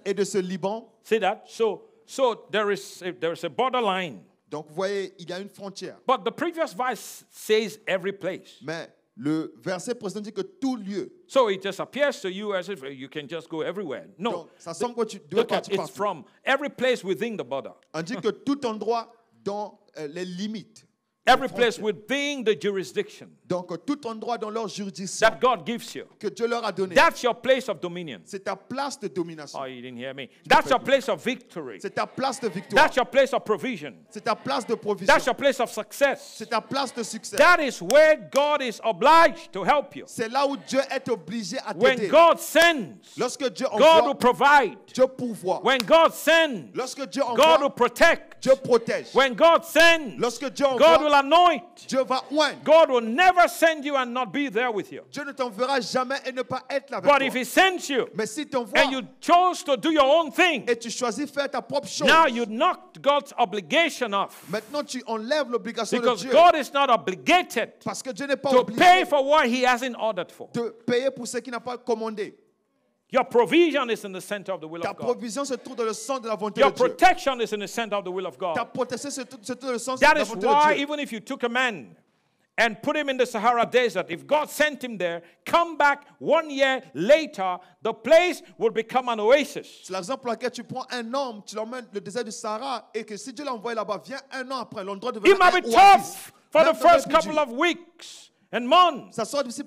Speaker 2: et de ce Liban.
Speaker 1: See that? So there is a borderline.
Speaker 2: Donc, vous voyez, il y a une frontière.
Speaker 1: But the previous verse says every place.
Speaker 2: Mais le verset précédent dit que tout lieu.
Speaker 1: So it just appears to you as if you can just go everywhere. No.
Speaker 2: Donc, ça semble que tu dois
Speaker 1: Look at
Speaker 2: partir
Speaker 1: it's
Speaker 2: partout.
Speaker 1: from every place within the border.
Speaker 2: On dit que tout endroit dans les limites.
Speaker 1: Every
Speaker 2: les
Speaker 1: place
Speaker 2: frontières.
Speaker 1: within the jurisdiction
Speaker 2: Donc, tout endroit dans leur juridiction
Speaker 1: that God gives you.
Speaker 2: que Dieu leur a donné.
Speaker 1: That's your place of dominion.
Speaker 2: C'est ta place de domination.
Speaker 1: Oh, you didn't hear me. That's your place of victory.
Speaker 2: C'est ta place de victoire.
Speaker 1: That's your place of provision.
Speaker 2: C'est ta place de provision.
Speaker 1: That's your place of success.
Speaker 2: C'est ta place de succès.
Speaker 1: That is where God is obliged to help you.
Speaker 2: C'est là où Dieu est obligé à
Speaker 1: When
Speaker 2: t'aider.
Speaker 1: God sends,
Speaker 2: Lorsque Dieu
Speaker 1: God will
Speaker 2: envoie,
Speaker 1: provide.
Speaker 2: Dieu pourvoit.
Speaker 1: When God sends,
Speaker 2: Lorsque Dieu
Speaker 1: God will
Speaker 2: envoie,
Speaker 1: protect.
Speaker 2: Dieu protège.
Speaker 1: When God sends,
Speaker 2: Lorsque Dieu
Speaker 1: God will
Speaker 2: envoie,
Speaker 1: anoint.
Speaker 2: Dieu va oindre.
Speaker 1: God will never send you and not be there with you.
Speaker 2: Dieu ne t'enverra jamais et ne pas être là avec
Speaker 1: But if
Speaker 2: toi.
Speaker 1: He sends you
Speaker 2: Mais si t'envoie
Speaker 1: and you chose to do your own thing,
Speaker 2: et tu choisis faire ta propre chose,
Speaker 1: now you knocked God's obligation off.
Speaker 2: maintenant tu enlèves l'obligation de
Speaker 1: Because
Speaker 2: Dieu.
Speaker 1: God is not obligated
Speaker 2: Parce que Dieu n'est pas
Speaker 1: to
Speaker 2: obligé
Speaker 1: pay for what He hasn't ordered for.
Speaker 2: de payer pour ce qu'il n'a pas commandé.
Speaker 1: Your provision is in the center of the will
Speaker 2: Ta
Speaker 1: of God.
Speaker 2: provision se trouve dans le centre de la volonté
Speaker 1: Your
Speaker 2: de Dieu.
Speaker 1: protection is in the center of the will of
Speaker 2: Ta
Speaker 1: God.
Speaker 2: protection se trouve dans le centre
Speaker 1: That
Speaker 2: de la
Speaker 1: is
Speaker 2: volonté
Speaker 1: why
Speaker 2: de Dieu.
Speaker 1: even if you took a man and put him in the Sahara Desert, if God sent him there, come back 1 year later, the place will become an oasis.
Speaker 2: C'est la raison pour laquelle tu prends un homme, tu l'emmènes le désert du Sahara et que si Dieu l'envoie là-bas, viens un an après, l'endroit devient
Speaker 1: It might
Speaker 2: un
Speaker 1: be
Speaker 2: oasis.
Speaker 1: tough for
Speaker 2: Même
Speaker 1: the
Speaker 2: dans
Speaker 1: first
Speaker 2: le
Speaker 1: couple
Speaker 2: budget.
Speaker 1: of weeks and months,
Speaker 2: Ça sort difficile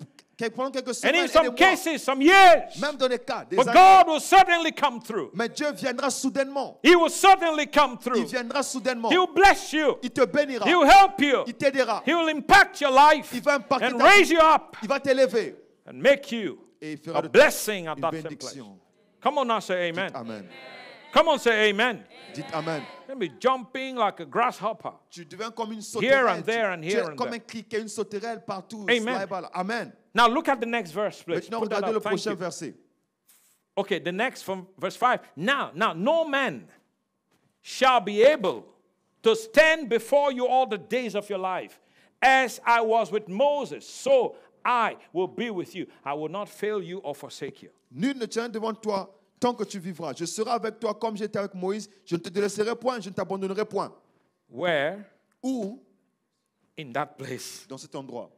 Speaker 2: pendant quelques
Speaker 1: and
Speaker 2: semaines
Speaker 1: in
Speaker 2: et des
Speaker 1: some
Speaker 2: mois,
Speaker 1: cases, some years.
Speaker 2: même dans les cas, des
Speaker 1: But
Speaker 2: années.
Speaker 1: God will certainly come through.
Speaker 2: Mais Dieu viendra soudainement.
Speaker 1: He will certainly come
Speaker 2: Il
Speaker 1: through.
Speaker 2: viendra soudainement.
Speaker 1: He will bless you.
Speaker 2: Il te bénira.
Speaker 1: He will help you.
Speaker 2: Il t'aidera.
Speaker 1: He will impact your life
Speaker 2: Il va impacter
Speaker 1: and
Speaker 2: ta
Speaker 1: raise
Speaker 2: vie.
Speaker 1: you up
Speaker 2: Il va t'élever
Speaker 1: and make you
Speaker 2: et il fera
Speaker 1: a
Speaker 2: de toi
Speaker 1: blessing at
Speaker 2: une
Speaker 1: that same place.
Speaker 2: bénédiction.
Speaker 1: Come on now, say amen.
Speaker 2: Amen.
Speaker 1: Come on, say amen.
Speaker 2: Dites Amen.
Speaker 1: Let me jumping like a grasshopper.
Speaker 2: Tu deviens comme une
Speaker 1: Here
Speaker 2: sauterelle.
Speaker 1: and there and
Speaker 2: Tu
Speaker 1: here
Speaker 2: es
Speaker 1: and
Speaker 2: comme
Speaker 1: there.
Speaker 2: un cliquet, une sauterelle partout.
Speaker 1: Amen.
Speaker 2: Là et là. Amen.
Speaker 1: Now look at the next verse, please.
Speaker 2: Maintenant,
Speaker 1: Put that
Speaker 2: regardez le
Speaker 1: up. Thank
Speaker 2: prochain
Speaker 1: you.
Speaker 2: verset.
Speaker 1: Okay, the next from verse 5. Now, no man shall be able to stand before you all the days of your life. As I was with Moses, so I will be with you. I will not fail you or forsake you.
Speaker 2: Nul ne tient devant toi tant que tu vivras. Je serai avec toi comme j'étais avec Moïse. Je ne te délaisserai point, je ne t'abandonnerai point.
Speaker 1: where
Speaker 2: Ou
Speaker 1: in that place.
Speaker 2: dans cet endroit.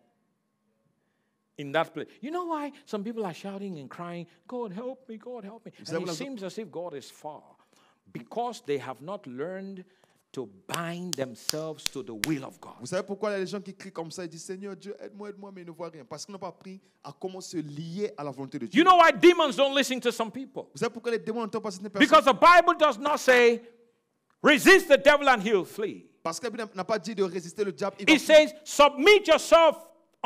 Speaker 1: In that place. You know why some people are shouting and crying, God help me, God help me.
Speaker 2: savez,
Speaker 1: And it
Speaker 2: la-
Speaker 1: seems as if God is far. Because they have not learned to bind themselves to the will of God.
Speaker 2: Vous savez pourquoi il y a des gens qui crient comme ça et disent Seigneur Dieu, aide-moi, mais ils ne voient rien. Parce qu'ils n'ont pas appris à comment se lier à la volonté de Dieu.
Speaker 1: You know why demons don't listen to some people?
Speaker 2: Vous savez pourquoi les démons n'entendent pas certaines personnes?
Speaker 1: Because the Bible does not say, resist the devil and he'll flee.
Speaker 2: Parce que la Bible n'a pas dit de résister le diable. Il va
Speaker 1: It
Speaker 2: fuir.
Speaker 1: says, submit yourself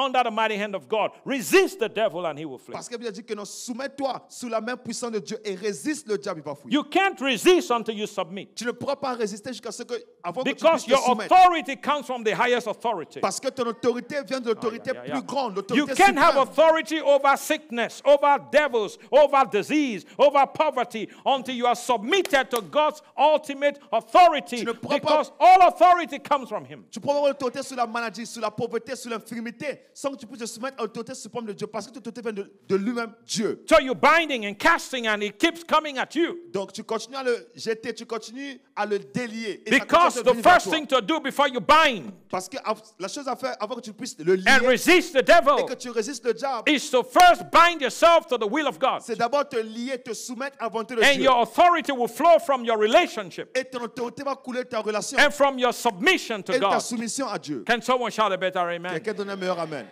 Speaker 1: under the mighty hand of God. Resist the devil and he will flee.
Speaker 2: Parce que la Bible dit que non, soumets-toi sous la main puissante de Dieu et résiste le diable, il va fuir.
Speaker 1: You can't resist until you submit.
Speaker 2: Tu ne pourras pas résister jusqu'à ce que, avant que tu
Speaker 1: Because
Speaker 2: puisses te
Speaker 1: your
Speaker 2: soumettre.
Speaker 1: authority comes from the highest authority.
Speaker 2: Parce que ton autorité vient de l'autorité
Speaker 1: Yeah.
Speaker 2: plus grande,
Speaker 1: You
Speaker 2: l'autorité
Speaker 1: can have
Speaker 2: suprême.
Speaker 1: authority over sickness, over devils, over disease, over poverty until you are submitted to God's ultimate authority.
Speaker 2: Tu ne pourras
Speaker 1: Because all authority comes from Him.
Speaker 2: Tu peux avoir l'autorité sur la maladie, sur la pauvreté, sur l'infirmité, sans que tu puisses te soumettre à l'autorité suprême de Dieu, parce que toute autorité vient de lui-même, Dieu.
Speaker 1: So you're binding and casting, and it keeps coming at you.
Speaker 2: Donc tu continues à le jeter, tu continues à le délier. Et ça
Speaker 1: Because
Speaker 2: continue
Speaker 1: the
Speaker 2: à venir vers
Speaker 1: first
Speaker 2: toi.
Speaker 1: thing to do before you bind
Speaker 2: Parce que la chose à faire avant que tu puisses le lier
Speaker 1: and resist the
Speaker 2: et
Speaker 1: devil
Speaker 2: que tu résistes le diable,
Speaker 1: is to first bind yourself to the will of God.
Speaker 2: c'est d'abord te lier, te soumettre à la volonté de
Speaker 1: And
Speaker 2: Dieu.
Speaker 1: your authority will flow from your relationship
Speaker 2: Et ton autorité va couler de ta relation
Speaker 1: and from your submission to
Speaker 2: et de ta
Speaker 1: God.
Speaker 2: soumission à Dieu.
Speaker 1: Can someone shout a better amen?
Speaker 2: Quelqu'un donne un meilleur amen.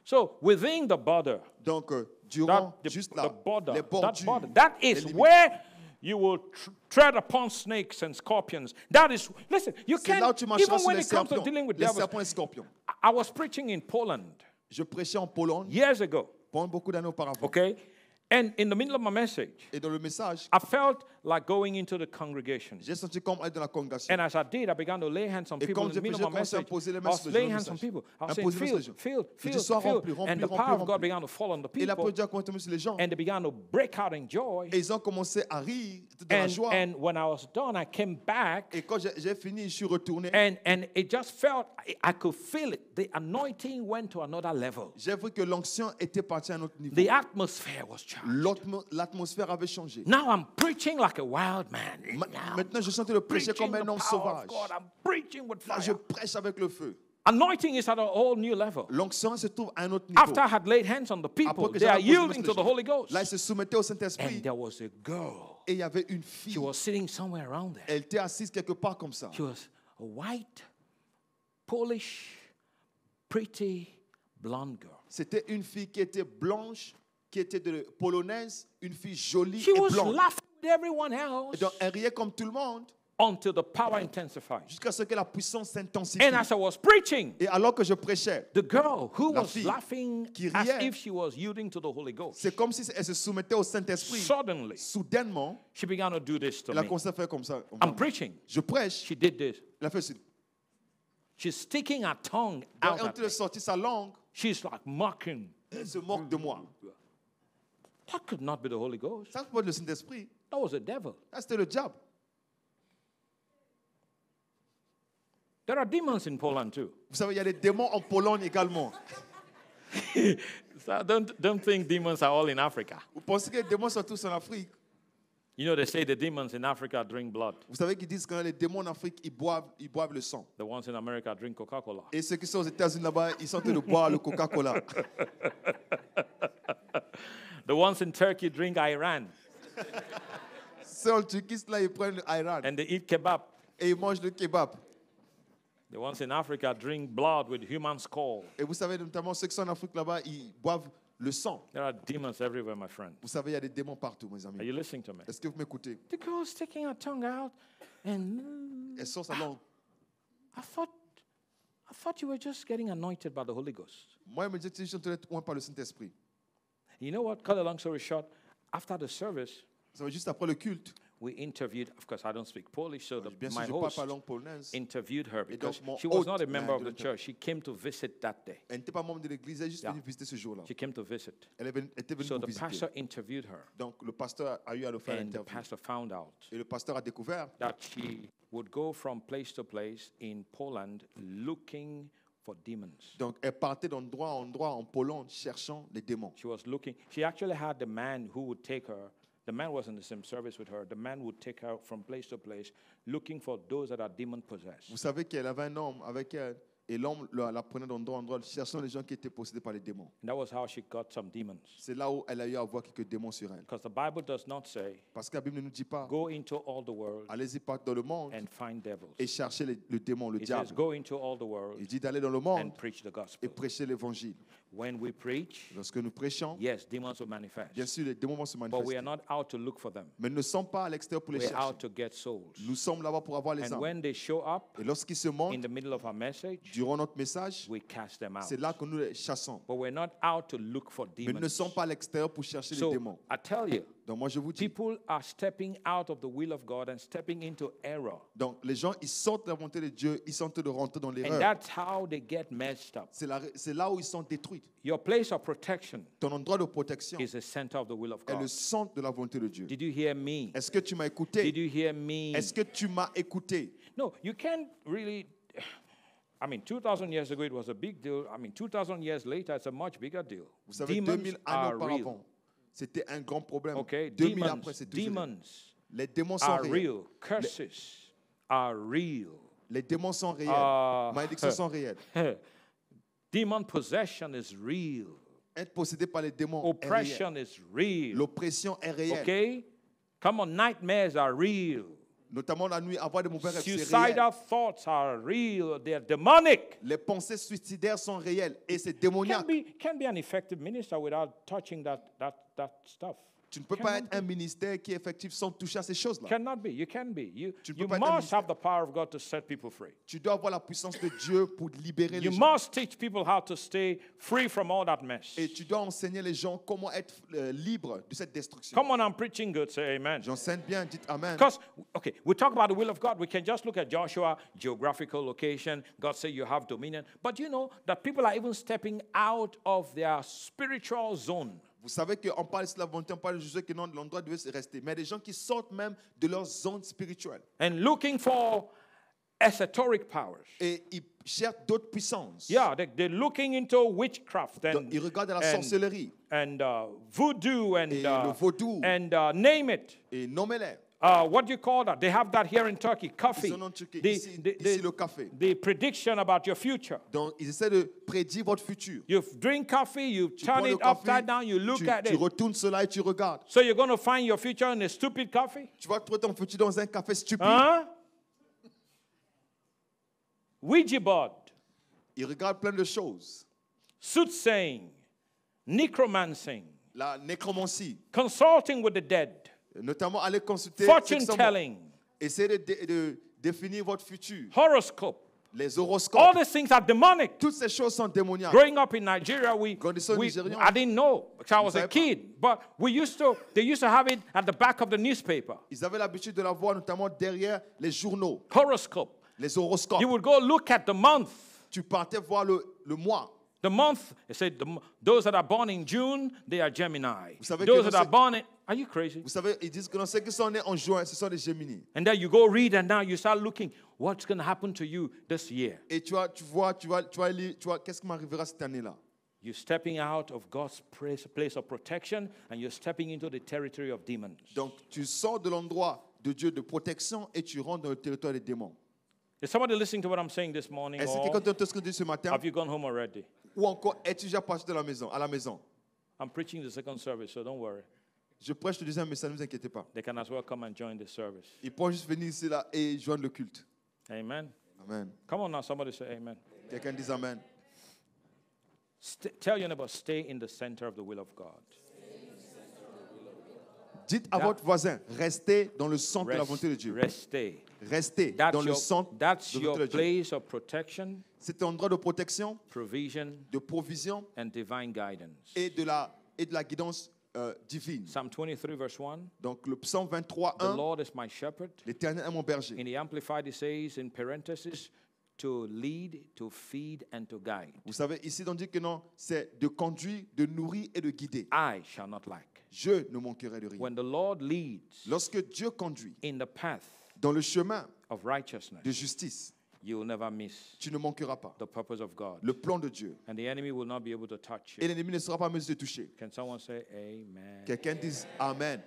Speaker 1: So within the border,
Speaker 2: Donc, durant
Speaker 1: that,
Speaker 2: juste
Speaker 1: the
Speaker 2: là,
Speaker 1: border,
Speaker 2: les
Speaker 1: that
Speaker 2: bordures,
Speaker 1: border, that
Speaker 2: les
Speaker 1: is
Speaker 2: limites.
Speaker 1: where you will tread upon snakes and scorpions. That is, listen, you
Speaker 2: C'est là où
Speaker 1: can't,
Speaker 2: tu
Speaker 1: even
Speaker 2: marcheras sur
Speaker 1: when
Speaker 2: les
Speaker 1: it comes to
Speaker 2: serpents,
Speaker 1: dealing with
Speaker 2: les
Speaker 1: devils.
Speaker 2: serpents et les scorpions.
Speaker 1: I was preaching in Poland
Speaker 2: Je prêchais en Pologne
Speaker 1: years ago,
Speaker 2: pendant beaucoup d'années auparavant.
Speaker 1: okay? And in the middle of my message,
Speaker 2: Et dans le message,
Speaker 1: I felt like going into the congregation.
Speaker 2: j'ai senti comme être dans la congrégation.
Speaker 1: And as I did, I began to lay hands on
Speaker 2: Et
Speaker 1: people
Speaker 2: comme
Speaker 1: in the
Speaker 2: j'ai
Speaker 1: middle of my
Speaker 2: commencé à
Speaker 1: message.
Speaker 2: poser les
Speaker 1: I
Speaker 2: mains
Speaker 1: was
Speaker 2: sur les
Speaker 1: laying
Speaker 2: gens
Speaker 1: hands on
Speaker 2: message.
Speaker 1: people. I was
Speaker 2: Imposer
Speaker 1: saying,
Speaker 2: les
Speaker 1: feel,
Speaker 2: messages.
Speaker 1: feel,
Speaker 2: Je dis,
Speaker 1: feel,
Speaker 2: sois
Speaker 1: feel.
Speaker 2: rempli,
Speaker 1: And the
Speaker 2: rempli,
Speaker 1: power of
Speaker 2: rempli.
Speaker 1: God began to fall on the
Speaker 2: Et la
Speaker 1: people.
Speaker 2: parole de Dieu a commencé sur les gens.
Speaker 1: And they began to break out in joy.
Speaker 2: Et ils ont commencé à rire de la joie.
Speaker 1: And when I was done, I came back.
Speaker 2: Et quand j'ai fini, je suis retourné.
Speaker 1: And it just felt, I could feel it. The anointing went to another level.
Speaker 2: J'ai vu que l'onction était partie à un autre niveau.
Speaker 1: The atmosphere was charged.
Speaker 2: L'atmosphère avait changé.
Speaker 1: Now I'm preaching like a wild man. Now
Speaker 2: Maintenant, je sentais le prêcher
Speaker 1: preaching
Speaker 2: comme un
Speaker 1: the
Speaker 2: homme
Speaker 1: power of
Speaker 2: sauvage.
Speaker 1: God. I'm preaching with
Speaker 2: Là,
Speaker 1: fire.
Speaker 2: je prêche avec le feu.
Speaker 1: Anointing is at a whole new level.
Speaker 2: L'onction se trouve à un autre niveau.
Speaker 1: After I had laid hands on the people,
Speaker 2: Après que
Speaker 1: they are
Speaker 2: j'avais posé les
Speaker 1: yielding to the
Speaker 2: mains sur les
Speaker 1: Holy
Speaker 2: gens.
Speaker 1: Ghost.
Speaker 2: Là, ils se soumettaient au Saint-Esprit.
Speaker 1: And there was a girl.
Speaker 2: Et il y avait une fille.
Speaker 1: She was sitting somewhere around there.
Speaker 2: Elle était assise quelque part comme ça.
Speaker 1: She was a white, Polish, pretty, blonde girl.
Speaker 2: C'était une fille qui était blanche, qui était de polonaise, une fille jolie
Speaker 1: She
Speaker 2: et
Speaker 1: was
Speaker 2: blonde.
Speaker 1: laughing with everyone
Speaker 2: Et
Speaker 1: else
Speaker 2: donc, elle riait comme tout le monde
Speaker 1: until the power intensified.
Speaker 2: jusqu'à ce que la puissance s'intensifie.
Speaker 1: And as I was preaching,
Speaker 2: Et alors que je prêchais,
Speaker 1: the girl who
Speaker 2: La
Speaker 1: was
Speaker 2: fille
Speaker 1: laughing
Speaker 2: qui
Speaker 1: as
Speaker 2: riait.
Speaker 1: if she was yielding to the Holy Ghost,
Speaker 2: c'est comme si elle se soumettait au Saint-Esprit.
Speaker 1: suddenly
Speaker 2: Soudainement,
Speaker 1: she began to do this to
Speaker 2: elle a
Speaker 1: me.
Speaker 2: commencé à faire comme ça.
Speaker 1: I'm preaching.
Speaker 2: Je prêche.
Speaker 1: She did this.
Speaker 2: Elle a fait ceci.
Speaker 1: She's sticking her tongue
Speaker 2: Donc,
Speaker 1: out
Speaker 2: elle
Speaker 1: at
Speaker 2: a
Speaker 1: me.
Speaker 2: sorti sa langue.
Speaker 1: She's like mocking.
Speaker 2: Elle se moque de moi.
Speaker 1: That could not be the Holy Ghost.
Speaker 2: Ça, c'est pas le Saint-Esprit.
Speaker 1: That was a devil.
Speaker 2: Ça, c'était le diable.
Speaker 1: There are demons in Poland too.
Speaker 2: Vous savez, il y a des démons en Pologne également.
Speaker 1: So don't think demons are all in Africa.
Speaker 2: Vous pensez que les démons sont tous en Afrique?
Speaker 1: You know, they say the demons in Africa drink blood.
Speaker 2: Vous savez qu'ils disent que les démons en Afrique, ils boivent le sang.
Speaker 1: The ones in America drink Coca-Cola.
Speaker 2: Et ceux qui sont aux États-Unis là-bas, ils sont en train de boire le Coca-Cola.
Speaker 1: The ones in Turkey drink Iran.
Speaker 2: Ceux en Turquie, là, ils prennent l'Iran
Speaker 1: And they eat kebab.
Speaker 2: et ils mangent le kebab.
Speaker 1: The ones in Africa drink blood with human skull.
Speaker 2: Et vous savez, notamment ceux qui sont en Afrique là-bas, ils boivent le sang.
Speaker 1: There are demons everywhere, my friend.
Speaker 2: Vous savez, il y a des démons partout, mes
Speaker 1: Are
Speaker 2: amis.
Speaker 1: you listening to me?
Speaker 2: Est-ce que vous m'écoutez?
Speaker 1: The girl sticking her tongue out, and
Speaker 2: Elle sort sa langue.
Speaker 1: I thought you were just getting anointed by the Holy Ghost.
Speaker 2: Moi, elle me dit que je suis en train d'être oint par le Saint-Esprit.
Speaker 1: You know what? Cut a long story short. After the service,
Speaker 2: Ça va juste après le culte.
Speaker 1: we interviewed. Of course, I don't speak Polish, so
Speaker 2: Bien sûr,
Speaker 1: my
Speaker 2: je parle
Speaker 1: host
Speaker 2: pas langue polonaise.
Speaker 1: interviewed her
Speaker 2: Et donc,
Speaker 1: because
Speaker 2: mon
Speaker 1: she was
Speaker 2: hôte
Speaker 1: not a member of
Speaker 2: m'a
Speaker 1: the church. She came to visit that day.
Speaker 2: Elle n'était pas membre de l'église, elle est juste
Speaker 1: Yeah.
Speaker 2: venue visiter ce jour-là.
Speaker 1: She came to visit.
Speaker 2: Elle était venue
Speaker 1: So
Speaker 2: nous
Speaker 1: the
Speaker 2: visiter.
Speaker 1: pastor interviewed her,
Speaker 2: Donc, le pasteur a eu à le faire
Speaker 1: and the
Speaker 2: interview.
Speaker 1: pastor found out
Speaker 2: Et le pasteur a découvert
Speaker 1: that she would go from place to place in Poland looking for demons.
Speaker 2: Donc, elle partait d'endroit en endroit en Pologne cherchant les démons.
Speaker 1: She was looking. She actually had the man who would take her, The man was in the same service with her. The man would take her from place to place, looking for those that are demon-possessed.
Speaker 2: Vous savez qu'elle avait un homme avec elle. Et l'homme la prenait d'endroit en endroit, cherchant les gens qui étaient possédés par les démons.
Speaker 1: And that was how she got some demons.
Speaker 2: C'est là où elle a eu à voir quelques démons sur elle.
Speaker 1: Because the Bible does not say,
Speaker 2: Parce que la Bible ne nous dit pas,
Speaker 1: go into all the world
Speaker 2: allez-y pas dans le monde
Speaker 1: and find devils.
Speaker 2: et cherchez le démon, le
Speaker 1: It says,
Speaker 2: diable.
Speaker 1: go into all the world
Speaker 2: Il dit d'aller dans le
Speaker 1: and
Speaker 2: monde
Speaker 1: preach the
Speaker 2: et
Speaker 1: gospel.
Speaker 2: prêcher l'évangile.
Speaker 1: When we preach,
Speaker 2: Lorsque nous prêchons,
Speaker 1: yes, demons will manifest.
Speaker 2: bien sûr, les démons vont se
Speaker 1: But we are
Speaker 2: manifester.
Speaker 1: not out to look for them.
Speaker 2: Mais nous ne sommes pas à l'extérieur pour les
Speaker 1: We're
Speaker 2: chercher.
Speaker 1: out to get souls.
Speaker 2: Nous sommes là-bas pour avoir les
Speaker 1: And
Speaker 2: âmes.
Speaker 1: when they show up
Speaker 2: Et lorsqu'ils se
Speaker 1: in
Speaker 2: montrent,
Speaker 1: the middle of our message,
Speaker 2: durant notre message,
Speaker 1: we cast them out.
Speaker 2: c'est là que nous les chassons.
Speaker 1: But we're not out to look for
Speaker 2: Mais nous ne
Speaker 1: demons.
Speaker 2: sommes pas à l'extérieur pour chercher les
Speaker 1: So
Speaker 2: démons.
Speaker 1: I tell you,
Speaker 2: Donc moi, je vous dis,
Speaker 1: people are stepping out of the will of God and stepping into error.
Speaker 2: donc les gens, ils sortent de la volonté de Dieu, ils sont de rentrer dans
Speaker 1: And
Speaker 2: l'erreur.
Speaker 1: that's how they get messed up.
Speaker 2: C'est là où ils sont détruits.
Speaker 1: Your place of protection
Speaker 2: Ton endroit de protection
Speaker 1: is the center of the will of
Speaker 2: est le
Speaker 1: God.
Speaker 2: centre de la volonté de Dieu.
Speaker 1: Did you hear me?
Speaker 2: Est-ce que tu m'as
Speaker 1: Did
Speaker 2: écouté?
Speaker 1: you hear me?
Speaker 2: Est-ce que tu m'as écouté?
Speaker 1: No, you can't really. I mean, 2,000 years ago, it was a big deal. I mean, 2,000 years later, it's a much bigger deal.
Speaker 2: Vous savez,
Speaker 1: Demons
Speaker 2: 2000 années
Speaker 1: are real.
Speaker 2: auparavant, c'était un grand problème.
Speaker 1: Okay?
Speaker 2: 2000 après, c'est toujours.
Speaker 1: Demons
Speaker 2: Les démons sont
Speaker 1: are
Speaker 2: réels.
Speaker 1: real. Curses are real.
Speaker 2: Les démons sont réels.
Speaker 1: Ah.
Speaker 2: Malédictions sont réelles.
Speaker 1: Demon possession is real.
Speaker 2: Être possédé par les démons est réel.
Speaker 1: Oppression is real.
Speaker 2: L'oppression est réelle.
Speaker 1: Okay? Come on, nightmares are real.
Speaker 2: Notamment la nuit, avoir des mauvais rêves, c'est réel.
Speaker 1: Suicidal thoughts are real. They're demonic.
Speaker 2: Les pensées suicidaires sont réelles et c'est démoniaque.
Speaker 1: Can't be an effective minister without touching that stuff.
Speaker 2: Tu ne peux pas être un ministère qui est effectif sans toucher à ces choses-là.
Speaker 1: Cannot be. You can be. You
Speaker 2: Tu ne peux pas être un
Speaker 1: must
Speaker 2: ministère.
Speaker 1: have the power of God to set people free.
Speaker 2: Tu dois avoir la puissance de Dieu pour libérer
Speaker 1: You
Speaker 2: les gens.
Speaker 1: must teach people how to stay free from all that mess.
Speaker 2: Et tu dois enseigner les gens comment être libre de cette destruction.
Speaker 1: Come on, I'm preaching good. Say amen.
Speaker 2: J'enseigne bien, dites Amen.
Speaker 1: Because, okay, we talk about the will of God. We can just look at Joshua, geographical location. God said you have dominion. But you know that people are even stepping out of their spiritual zone.
Speaker 2: Vous savez qu'on parle de la volonté, on parle de Jésus que non, l'endroit devait se rester. Mais des gens qui sortent même de leur zone spirituelle.
Speaker 1: And looking for esoteric powers.
Speaker 2: Et ils cherchent d'autres puissances.
Speaker 1: Yeah, they're looking into witchcraft
Speaker 2: Donc,
Speaker 1: and,
Speaker 2: ils regardent à la
Speaker 1: and,
Speaker 2: sorcellerie.
Speaker 1: and voodoo and,
Speaker 2: Et le vaudou.
Speaker 1: and name it.
Speaker 2: Et nommez-les.
Speaker 1: What do you call that? They have that here in Turkey, coffee.
Speaker 2: Ils en ont en Turquie.
Speaker 1: The,
Speaker 2: Ici,
Speaker 1: the,
Speaker 2: ici,
Speaker 1: the,
Speaker 2: le café.
Speaker 1: the prediction about your future.
Speaker 2: Donc, ils essaient de prédire votre futur.
Speaker 1: You drink coffee, you
Speaker 2: Tu
Speaker 1: turn
Speaker 2: prends le
Speaker 1: it
Speaker 2: café,
Speaker 1: upside down, you look
Speaker 2: tu
Speaker 1: at it.
Speaker 2: retournes cela et tu regardes.
Speaker 1: So you're going to find your future in a stupid coffee?
Speaker 2: Tu vas trouver ton futur dans un café stupide.
Speaker 1: Huh? Ouija board,
Speaker 2: Ils regardent plein de choses.
Speaker 1: soothsaying, necromancing,
Speaker 2: La nécromancie.
Speaker 1: consulting with the dead,
Speaker 2: Notamment, aller consulter.
Speaker 1: fortune
Speaker 2: ceux qui sont
Speaker 1: telling,
Speaker 2: morts. Essayez de définir votre futur.
Speaker 1: horoscope.
Speaker 2: Les
Speaker 1: All
Speaker 2: horoscopes.
Speaker 1: these things are demonic.
Speaker 2: Toutes ces choses sont démoniaques.
Speaker 1: Growing up in Nigeria,
Speaker 2: Grandissant au Nigérian.
Speaker 1: I didn't know because I was
Speaker 2: savez
Speaker 1: a
Speaker 2: pas.
Speaker 1: kid, but they used to have it at the back of the newspaper.
Speaker 2: Ils avaient l'habitude de la voir notamment derrière les journaux,
Speaker 1: Horoscope.
Speaker 2: les horoscopes.
Speaker 1: You would go look at the month.
Speaker 2: Tu partais voir le mois.
Speaker 1: The month, it said, those that are born in June, they are Gemini.
Speaker 2: Vous savez
Speaker 1: Those
Speaker 2: que
Speaker 1: that are
Speaker 2: dans
Speaker 1: born in, are you crazy?
Speaker 2: Vous savez, ils disent que dans ceux qui sont nés en juin, ce sont des Géminis.
Speaker 1: And then you go read and now you start looking, what's going to happen to you this year?
Speaker 2: Et tu vois, qu'est-ce qui m'arrivera cette année-là?
Speaker 1: You're stepping out of God's place of protection and you're stepping into the territory of demons.
Speaker 2: Donc, tu sors de l'endroit de Dieu de protection et tu rentres dans le territoire des démons.
Speaker 1: Is somebody listening to what I'm saying this morning?
Speaker 2: Est-ce que
Speaker 1: Or
Speaker 2: quelqu'un entend ce que je dis ce matin?
Speaker 1: have you gone home already?
Speaker 2: Ou encore, es-tu déjà parti de la maison, à la maison?
Speaker 1: I'm preaching the second service, so don't worry.
Speaker 2: Je prêche le deuxième message, ne vous inquiétez pas.
Speaker 1: They can as well come and join the service.
Speaker 2: Ils pourront juste venir ici là et joindre le culte.
Speaker 1: Amen.
Speaker 2: Amen.
Speaker 1: Come on now, somebody say amen.
Speaker 2: Quelqu'un dit Amen.
Speaker 1: Tell your neighbor, stay in the center of the will of God.
Speaker 2: Dites à votre voisin, restez dans le centre de la volonté de Dieu.
Speaker 1: Restez.
Speaker 2: Restez dans le centre
Speaker 1: That's
Speaker 2: de la
Speaker 1: your
Speaker 2: volonté de Dieu.
Speaker 1: place of protection,
Speaker 2: C'est un endroit de protection,
Speaker 1: provision,
Speaker 2: de provision
Speaker 1: and divine guidance.
Speaker 2: et de la guidance divine.
Speaker 1: Psalm 23, verse 1.
Speaker 2: Donc le psaume 23,
Speaker 1: The
Speaker 2: 1,
Speaker 1: Lord is my shepherd.
Speaker 2: l'Éternel est mon berger.
Speaker 1: In the Amplified, it says in parentheses, to lead, to feed, and to guide.
Speaker 2: Vous savez, ici on dit que non, c'est de conduire, de nourrir et de guider.
Speaker 1: I shall not lack.
Speaker 2: Je ne manquerai de rien.
Speaker 1: When the Lord leads
Speaker 2: Lorsque Dieu conduit
Speaker 1: in the path
Speaker 2: dans le chemin
Speaker 1: of righteousness,
Speaker 2: de justice,
Speaker 1: you will never miss
Speaker 2: tu ne manqueras pas
Speaker 1: the purpose of God.
Speaker 2: le plan de Dieu.
Speaker 1: And the enemy will not be able to touch
Speaker 2: Et
Speaker 1: you.
Speaker 2: l'ennemi ne sera pas en mesure de toucher.
Speaker 1: Can someone say amen?
Speaker 2: Quelqu'un dise Amen.